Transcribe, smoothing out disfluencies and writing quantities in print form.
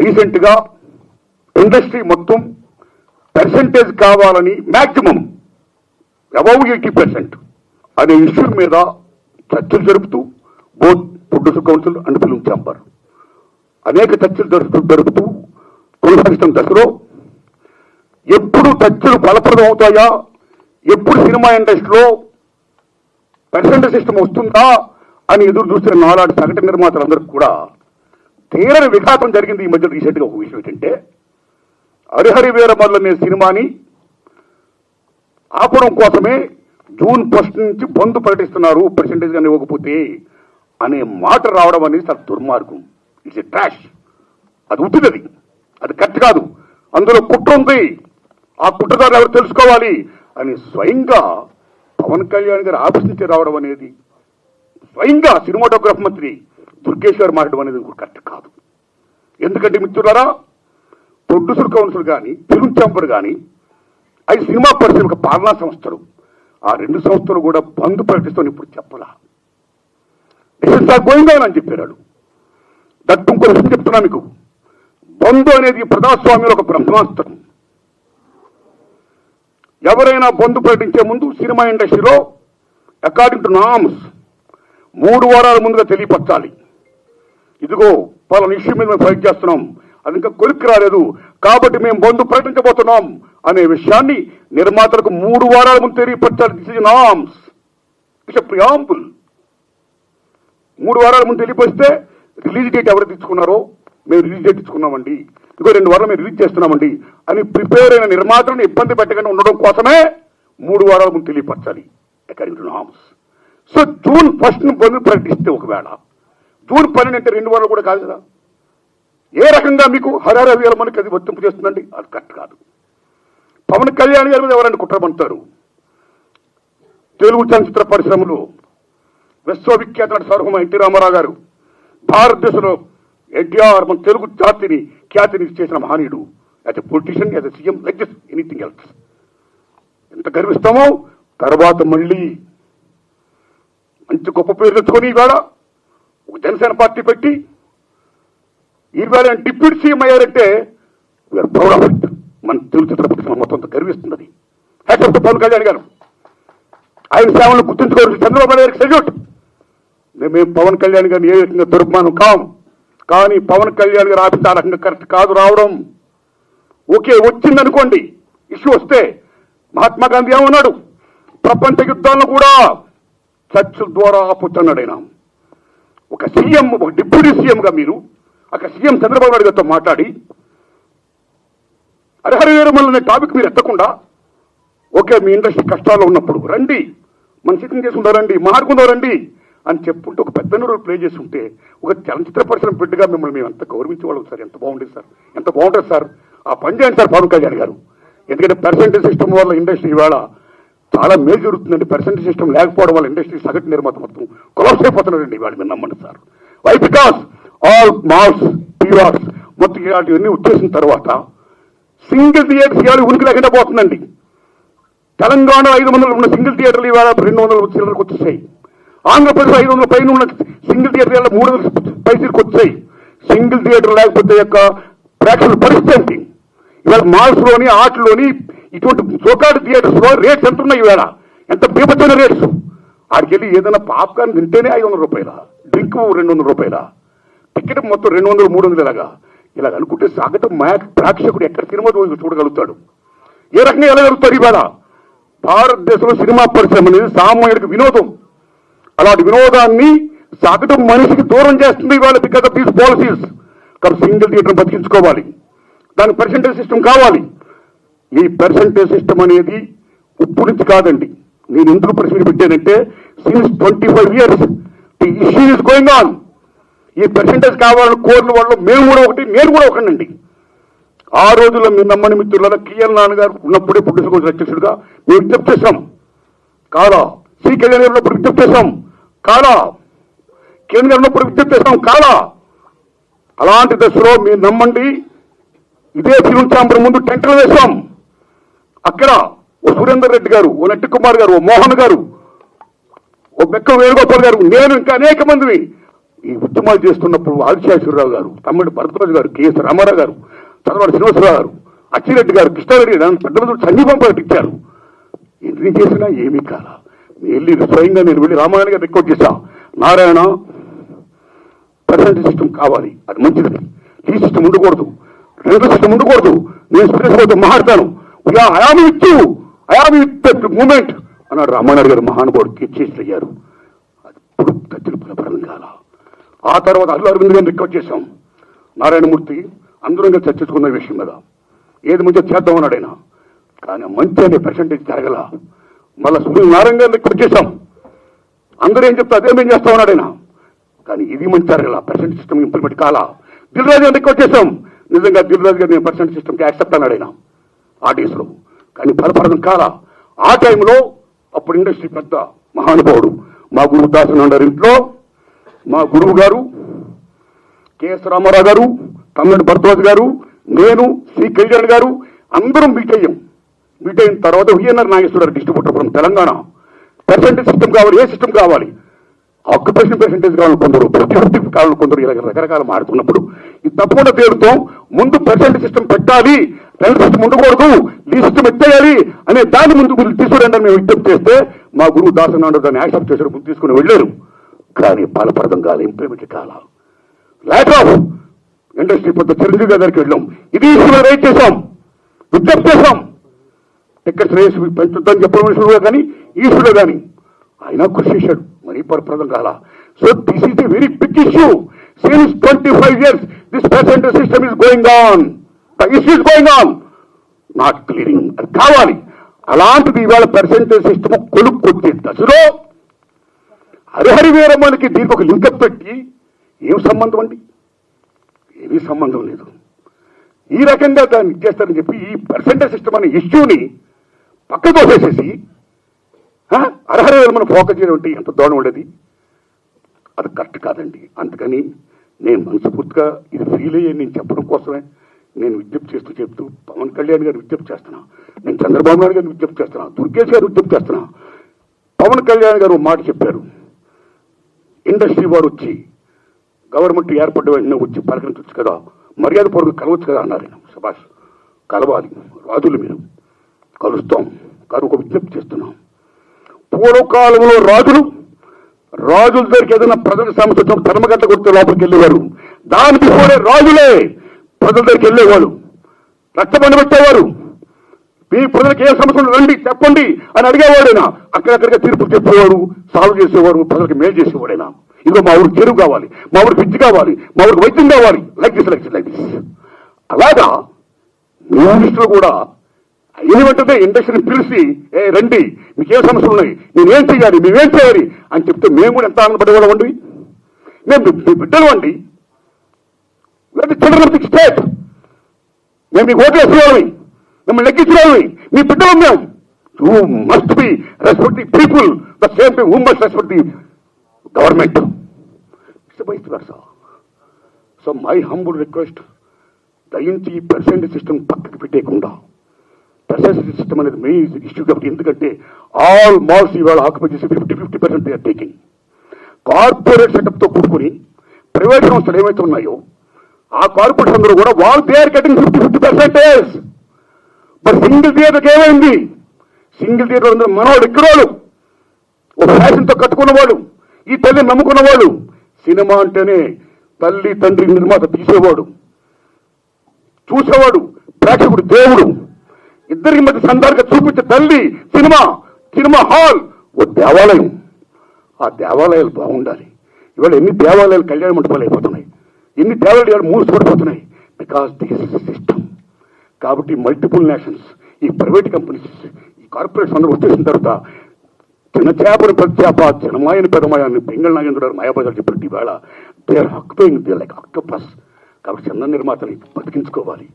రీసెంట్గా ఇండస్ట్రీ మొత్తం పర్సంటేజ్ కావాలని మ్యాక్సిమం అబౌవ్ 80% అనే ఇష్యూ మీద చర్చలు జరుపుతూ both producer council and film chamber అనేక చర్చలు జరుపుతూ కొనసాగిస్తున్న దశలో ఎప్పుడు చర్చలు ఫలప్రదం అవుతాయా, ఎప్పుడు సినిమా ఇండస్ట్రీలో పర్సంటేజ్ సిస్టమ్ వస్తుందా అని ఎదురు చూస్తున్న నాలాంటి సగటు నిర్మాతలందరికీ కూడా తీరని విఘాతం జరిగింది. ఈ మధ్య రీసెంట్గా ఒక విషయం ఏంటంటే, హరిహరి వీరమల్లు అనే సినిమాని ఆపడం కోసమే జూన్ 1 నుంచి బంద్ ప్రకటిస్తున్నారు పర్సంటేజ్ కానీ ఇవ్వకపోతే అనే మాట రావడం అనేది చాలా దుర్మార్గం. It's a trash. అది ఉట్టినది, అది కరెక్ట్ కాదు. అందులో కుట్ర ఉంది, ఆ కుట్రదారు ఎవరు తెలుసుకోవాలి అని స్వయంగా పవన్ కళ్యాణ్ గారు ఆఫీస్ నుంచి రావడం అనేది, స్వయంగా సినిమాటోగ్రఫీ మంత్రి దుర్గేష్ గారు మాట్లాడడం అనేది కరెక్ట్ కాదు. ఎందుకంటే మిత్రులారా, ప్రొడ్యూసర్ కౌన్సిల్ కానీ ఫిల్మ్ ఛాంబర్ కానీ అవి సినిమా పరిశ్రమ పాలనా సంస్థలు, ఆ 2 సంస్థలు కూడా బంద్ ప్రకటిస్తాను ఇప్పుడు చెప్పలా. గోయింగ్ అని చెప్పారు. దట్ ఇంకో విషయం చెప్తున్నా మీకు, బంద్ అనేది ప్రజాస్వామ్యంలో ఒక బ్రహ్మాస్త్రం. ఎవరైనా బంద్ ప్రకటించే ముందు సినిమా ఇండస్ట్రీలో అకార్డింగ్ టు నామ్స్ 3 వారాల ముందుగా తెలియపరచాలి. ఇదిగో పలానా ఇష్యూ మీద మేము ఫైట్ చేస్తున్నాం, అది ఇంకా కొలిక్కి రాలేదు కాబట్టి మేము బంద్ ప్రకటించబోతున్నాం అనే విషయాన్ని నిర్మాతలకు 3 వారాల ముందు తెలియపరచాలి. This is norms, it's preamble. 3 వారాల ముందు తెలియపరిస్తే రిలీజ్ డేట్ ఎవరు తెచ్చుకున్నారో, మేము రిలీజ్ డేట్ ఇచ్చుకున్నామండి, ఇంకో 2 వారాలు మేము రిలీజ్ చేస్తున్నామండి అని ప్రిపేర్ అయిన నిర్మాతలను ఇబ్బంది పెట్టకుండా ఉండడం కోసమే 3 వారాల ముందు తెలియపరచాలి according to norms. So June 1 bandh ప్రకటిస్తే, ఒకవేళ జూన్ 12 అంటే 2 వారాలు కూడా కాదు కదా, ఏ రకంగా మీకు హరిహర వీరమల్లుకి అది వర్తింపు చేస్తుందండి? అది కరెక్ట్ కాదు. పవన్ కళ్యాణ్ గారి మీద ఎవరైనా కుట్రపడతారు. తెలుగు చలనచిత్ర పరిశ్రమలో విశ్వవిఖ్యాత నట సార్వభౌమ ఎన్టీ రామారావు గారు భారతదేశంలో ఎన్టీఆర్ మన తెలుగు జాతిని ఖ్యాతిని చేసిన మహనీయుడు. As a politician, as a CM, like this anything else. ఎంత గర్విస్తామో. తర్వాత మళ్ళీ మంచి గొప్ప పేరు తెచ్చుకొని ఈవేళ ఒక జనసేన పార్టీ పెట్టి ఈవేళ డిప్యూటీ సీఎం అయ్యారంటే వీఆర్ ప్రౌడ్ ఆఫ్ ఇట్. మన తెలుగు చిత్ర పరిశ్రమ మొత్తం గర్విస్తున్నది. Hats off to Pawan Kalyan garu. ఆయన సేవలను గుర్తుంచుకోవాలి. చంద్రబాబు నాయుడు గారికి సెల్యూట్. మేము పవన్ కళ్యాణ్ గారిని ఏ రకంగా దుర్మానం కాం, కానీ పవన్ కళ్యాణ్ గారు ఆఫీస్ ఆ రకంగా కరెక్ట్ కాదు రావడం. ఓకే, వచ్చిందనుకోండి, ఇష్యూ వస్తే మహాత్మా గాంధీ ఏమన్నాడు, ప్రపంచ యుద్ధాలను కూడా చర్చల ద్వారా ఆపుతున్నాడు ఆయన. ఒక సీఎం, ఒక డిప్యూటీ సీఎంగా మీరు అక్కడ సీఎం చంద్రబాబు నాయుడు గారితో మాట్లాడి హరిహర వీరమల్లు అనే టాపిక్ మీరు ఎత్తకుండా, ఓకే మీ ఇండస్ట్రీ కష్టాల్లో ఉన్నప్పుడు రండి, మన సిట్టింగ్ చేసుకుంటారు రండి, మాట్లాడుకుందాం రండి అని చెప్పుకుంటూ ఒక పెద్ద రోల్ ప్లే చేసి ఉంటే, ఒక చలనచిత్ర పరిశ్రమ బిడ్డగా మిమ్మల్ని మేము ఎంత గౌరవించేవాళ్ళం సార్. ఎంత బాగుండేది సార్, ఎంత బాగుంటుంది సార్. ఆ పని చేయండి సార్ పవన్ కళ్యాణ్ గారు. ఎందుకంటే పర్సెంటేజ్ సిస్టమ్ వల్ల ఇండస్ట్రీ ఇవాళ చాలా మేలు జరుగుతుందండి. పర్సెంటేజ్ సిస్టమ్ లేకపోవడం వల్ల ఇండస్ట్రీ సగటు నిర్మాత మొత్తం కొలాప్స్ అయిపోతున్నారండి ఇవాళ. మీరు నమ్మండి sir. Why? Because all malls, PRs మొత్తం ఇలాంటివన్నీ వచ్చేసిన తర్వాత సింగిల్ థియేటర్స్ ఇవాళ ఉనికి లేకుండా పోతుందండి. తెలంగాణ 500 ఉన్న సింగిల్ థియేటర్లు ఇవాళ 200 చిల్లరకు వచ్చేసాయి. ఆంధ్రప్రదేశ్ 500 పైన ఉన్న సింగిల్ థియేటర్ 300 పైసలకు వచ్చాయి. సింగిల్ థియేటర్ లేకపోతే యొక్క ప్రేక్షకుల పరిస్థితి ఏంటి? ఇవాళ మాల్స్ లోని, ఆటల్లోని, ఇటువంటి సోకాడు థియేటర్స్ లో రేట్స్ ఎంత ఉన్నాయి ఇవాళ? ఎంత బీభత్సమైన రేట్స్. ఆడికి వెళ్ళి ఏదైనా పాప్కార్న్ తింటేనే 500 రూపాయల, డ్రింక్ 200 రూపాయల, టికెట్ మొత్తం 200, 300 ఇలా అనుకుంటే సగటు ప్రేక్షకుడు ఎక్కడ సినిమా చూడగలుగుతాడు? ఏ రకంగా వెళ్ళగలుగుతాడు? ఇవాళ భారతదేశంలో సినిమా పరిశ్రమ అనేది సామాన్యుడికి వినోదం. అలాంటి వినోదాన్ని సగటు మనిషికి దూరం చేస్తుంది ఇవాళ బికాస్ ఆఫ్ దీస్ పాలసీస్. కాబట్టి సింగిల్ థియేటర్ బతికించుకోవాలి, దానికి పర్సెంటేజ్ సిస్టమ్ కావాలి. ఈ పర్సెంటేజ్ సిస్టమ్ అనేది ఇప్పుడు నుంచి కాదండి. నేను ఎందుకు ప్రశ్న పెట్టానంటే, since 25 years the issue is going on. ఈ పర్సెంటేజ్ కావాలని కోరిన వాళ్ళు మేము కూడా ఒకటి, నేను కూడా ఒకటండి. ఆ రోజుల్లో మీరు నమ్మని మిత్రుల కిఎల్ నాన్నగారు ఉన్నప్పుడే ప్రొడ్యూసర్ కౌన్సిల్ అధ్యక్షుడిగా మేము విజ్ఞప్తి చేశాం కాదా, సి కళ్యాణ్ గారు ఉన్నప్పుడు విజ్ఞప్తి చేశాం కాదా, కిరణ్ గారు ఉన్నప్పుడు విజ్ఞప్తి చేశాం కాదా. అలాంటి దశలో మీరు నమ్మండి, ఇదే ఫిల్మ్ ఛాంబర్ ముందు టెంటలు వేశాం. అక్కడ ఓ సురేందర్ రెడ్డి గారు, ఓ నట్టి కుమార్ గారు, ఓ మోహన్ గారు, ఓ బెక్క వేణుగోపాల్ గారు, నేను ఇంకా అనేక మందిని ఈ ఉద్యమాలు చేస్తున్నప్పుడు ఆదిశేషవరరావు గారు, తమ్మిడి భరద్వాజ్ గారు, కెఎస్ రామారావు గారు, చదవాడి శ్రీనివాసరావు గారు, అచ్చిరెడ్డి గారు, కృష్ణారెడ్డి గారు పెద్ద పెద్ద సంఘీపం ప్రకటించారు. ఎన్ని చేసినా ఏమీ కాల. వెళ్ళి స్వయంగా నేను వెళ్ళి రామాయణ గారు రికార్డ్ చేశా, నారాయణ పర్సెంటేజ్ సిస్టమ్ కావాలి, అది మంచిది, ఈ సిస్టమ్ ఉండకూడదు, రెండు సిస్టమ్ ఉండకూడదు, నేను స్పీడ్ పోతే మాట్లాడతాను, ఐఆమ్ విత్ మూమెంట్ అన్నాడు రామానాయుడు గారు. మహానుభావుడు చేసి అయ్యారు. అది ఇప్పుడు తచ్చిన ఫలపరం కాల. ఆ తర్వాత అల్లు అరవింద్ గారిని రికార్డ్ చేశాం. నారాయణమూర్తి అందరం చర్చించుకున్న విషయం మీద ఏది మంచిగా చేద్దామన్నాడు ఆయన. కానీ మంచి అనే పర్సెంటేజ్ జరగల. మళ్ళీ సునీల్ నారాయణ గారిని రికార్డ్ చేశాం. అందరూ ఏం చెప్తా అదే మేము చేస్తామన్నాడు ఆయన. కానీ ఇది మంచి జరగల, పర్సెంట్ సిస్టమ్ ఇంప్లిమెంట్ కాలా. దిల్ రాజు గారిని రికార్డ్ చేశాం. నిజంగా దిల్ రాజు గారు నేను పర్సెంట్ సిస్టమ్కి యాక్సెప్ట్ అన్నాడు ఆయన ఆర్టీఎస్లో. కానీ ఫలపడడం కాలా. ఆ టైంలో అప్పుడు ఇండస్ట్రీ పెద్ద మహానుభావుడు మా గురువు దాసన్ అన్నారు ఇంట్లో, మా గురువు గారు కెఎస్ రామారావు గారు, తమ్మిడి భరద్వాజ్ గారు, నేను, సి కళ్యాణ్ గారు అందరం మీట్ అయ్యాం. మీట్ అయిన తర్వాత VNR Nageswara Rao distributor from Telangana. Percentage system కావాలి, ఏ సిస్టమ్ కావాలి, ఆక్యుపేషన్ పర్సెంటేజ్ కావాలని కొందరు, ప్రొడక్టివ్ కావాలని కొందరు, ఇలా రకరకాల మారుతున్నప్పుడు ఇది తప్పకుండా పేరుతో ముందు పర్సెంటేజ్ సిస్టమ్ పెట్టాలి, రెండో సిస్టమ్ ఉండకూడదు, ఈ సిస్టమ్ ఎత్తేయాలి అనే దాని ముందు తీసుకురండి మేము విజ్ఞప్తి చేస్తే మా గురువు దాసనాడు దాన్ని యాక్సెప్ట్ చేశారు, ముందు తీసుకుని వెళ్ళారు. కానీ ఫలప్రదం కాదు, ఇంప్లిమెంట్ కాల. ల్యాక్ ఆఫ్ ఇండస్ట్రీ పెద్ద చిరంజీవి దగ్గరికి వెళ్ళాం, ఇది ఇష్యూలో రైట్ చేశాం, విజ్ఞప్తి చేశాం. టికెట్స్ రేస్ పెంచుద్దని చెప్పడం విషయంలో కానీ ఈ ఇష్యూలో కానీ ఆయన కృషి చేశాడు, మరీ ఫలప్రదం కాల. So this is a very big issue. Since 25 years this percentage system is going on, the issue is going on, not clearing. అది కావాలి. అలాంటిది ఇవాళ పర్సెంటేజ్ సిస్టమ్ కొనుక్కొచ్చే దశలో హరిహరి వీరమ్మకి దీనికి ఒక లింకప్ పెట్టి ఏం సంబంధం అండి? ఏమీ సంబంధం లేదు. ఈ రకంగా దాన్ని ఇచ్చేస్తారని చెప్పి ఈ పర్సెంటేజ్ సిస్టమ్ అనే ఇష్యూని పక్కకు తోసేసేసి హరిహరి వీరమ్మను ఫోకస్ చేయడం అంటే ఎంత దూరం ఉండేది? అది కరెక్ట్ కాదండి. అందుకని నేను మనస్ఫూర్తిగా ఇది ఫీల్ అయ్యే నేను చెప్పడం కోసమే నేను విజ్ఞప్తి చెప్తూ పవన్ కళ్యాణ్ గారు విజ్ఞప్తి చేస్తున్నా, నేను చంద్రబాబు నాయుడు గారిని విజ్ఞప్తి చేస్తున్నా, దుర్గేష్ గారు విజ్ఞప్తి చేస్తున్నా. పవన్ కళ్యాణ్ గారు మాట చెప్పారు, ఇండస్ట్రీ వారు వచ్చి గవర్నమెంట్ ఏర్పడ్డ వెంటనే వచ్చి పలకరించవచ్చు కదా, మర్యాద పూర్వక కలవచ్చు కదా అన్నారు. సభాష్, కలవాలి రాజులు, మీరు కలుస్తాం. కానీ ఒక విజ్ఞప్తి చేస్తున్నాం, పూర్వకాలంలో రాజుల దగ్గరికి ఏదైనా ప్రజల సమస్య వచ్చినప్పుడు ధర్మగట్ట కొడితే లోపలికి వెళ్ళేవారు. దాని బిఫోరే రాజులే ప్రజల దగ్గరికి వెళ్ళేవాళ్ళు, రక్తబండి పెట్టేవారు. మీ ప్రజలకు ఏ సమస్యలు రండి చెప్పండి అని అడిగేవాడైనా అక్కడక్కడిగా తీర్పు చెప్పేవాడు, సాల్వ్ చేసేవాడు, ప్రజలకు మేలు చేసేవాడైనా. ఇదిగో మా ఊరికి చెరువు కావాలి, మా ఊరికి విద్య కావాలి, మా ఊరికి వైద్యం కావాలి, లైక్ దిస్. అలాగా మినిస్టర్ కూడా అయిన వెంటనే ఇండస్ట్రీని పిలిచి రండి, మీకేం సమస్యలు ఉన్నాయి, నేనేం చేయాలి, మేమేం చేయాలి అని చెప్తే మేము కూడా ఎంత ఆనందపడేవాళ్ళం అండి. మేము మీ బిడ్డలు అండి, చిల్డ్రన్ ఆఫ్ ది స్టేట్, మేము మీకు ఓట్లు వేసేవాళ్ళమి, మిమ్మల్ని లెక్కించేవాళ్ళమి, మీ బిడ్డలు మేము. You must be respect the people the same time who must respect the government. It's vice versa. So my humble request, దయించి ఈ పర్సెంటేజ్ సిస్టమ్ పక్కకి పెట్టేయకుండా, పర్సెంటేజ్ సిస్టమ్ అనేది మెయిన్ ఇష్యూ కాబట్టి. ఎందుకంటే ఆల్ మాల్స్ ఇవాళ ఆక్యుపై చేసి 50% దే ఆర్ టేకింగ్. కార్పొరేట్ సెటప్తో కూడుకుని ప్రైవేట్ సంస్థలు ఏవైతే ఉన్నాయో ఆ కార్పొరేట్స్ అందరూ కూడా they are getting 50%. But single థియేటర్కి ఏమైంది? సింగిల్ థియేటర్ అందరూ మనవాడు ఎక్కడోళ్ళు, ఒక ఫ్యాషన్తో కట్టుకున్నవాడు, ఈ తల్లిని నమ్ముకున్నవాడు. సినిమా అంటేనే తల్లి తండ్రి నిర్మాత తీసేవాడు, చూసేవాడు, ప్రేక్షకుడు దేవుడు, ఇద్దరికి మధ్య సందర్భంగా చూపించే తల్లి సినిమా హాల్ ఓ దేవాలయం. ఆ దేవాలయాలు బాగుండాలి. ఇవాళ ఎన్ని దేవాలయాలు కళ్యాణ మంటపాలు అయిపోతున్నాయి, ఎన్ని దేవాలయాలు మూసిపడిపోతున్నాయి, బికాస్ దిస్ సిస్టమ్. కాబట్టి మల్టిపుల్ నేషన్స్, ఈ ప్రైవేట్ కంపెనీస్, ఈ కార్పొరేట్స్ అందరూ వచ్చేసిన తర్వాత చిన్న చేపను పెద్ద చేప, చిన్నమాయని పెదమాయని బెంగళ నాగేంద్ర మాయాబజార్ చెప్పినట్టు ఇవాళ they are occupying they like octopus. కాబట్టి చిన్న నిర్మాతని బతికించుకోవాలి.